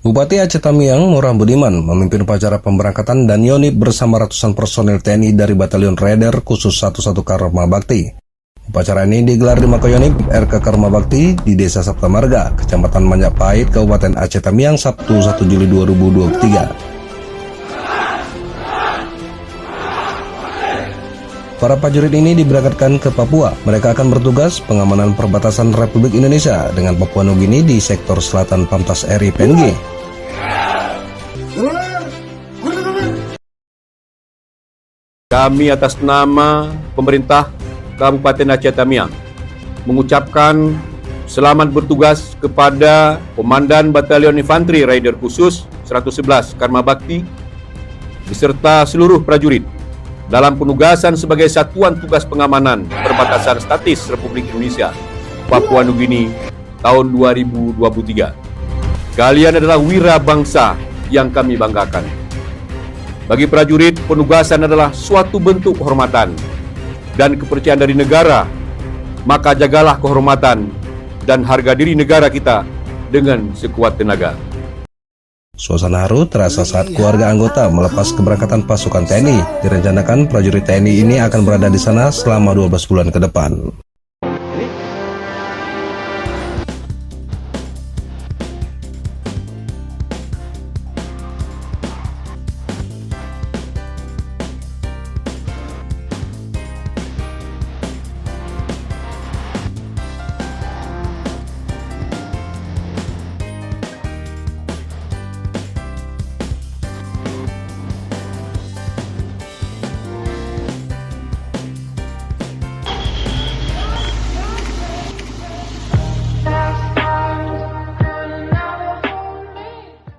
Bupati Aceh Tamiang, Murah Budiman, memimpin upacara pemberangkatan dan Yonif bersama ratusan personil TNI dari Batalion Raider Khusus 11 Karma Bakti. Upacara ini digelar di Makoyonif RK Karma Bakti di Desa Sapta Marga, Kecamatan Majapahit, Kabupaten Aceh Tamiang, Sabtu 1 Juli 2023. Para prajurit ini diberangkatkan ke Papua. Mereka akan bertugas pengamanan perbatasan Republik Indonesia dengan Papua Nugini di sektor selatan Pamtas RI PNG. Kami atas nama pemerintah Kabupaten Aceh Tamiang mengucapkan selamat bertugas kepada Komandan Batalion Infanteri Raider Khusus 111 Karma Bakti beserta seluruh prajurit dalam penugasan sebagai Satuan Tugas Pengamanan Perbatasan Statis Republik Indonesia Papua Nugini tahun 2023. Kalian adalah wira bangsa yang kami banggakan. Bagi prajurit, penugasan adalah suatu bentuk kehormatan dan kepercayaan dari negara, maka jagalah kehormatan dan harga diri negara kita dengan sekuat tenaga. Suasana haru terasa saat keluarga anggota melepas keberangkatan pasukan TNI. Direncanakan prajurit TNI ini akan berada di sana selama 12 bulan ke depan.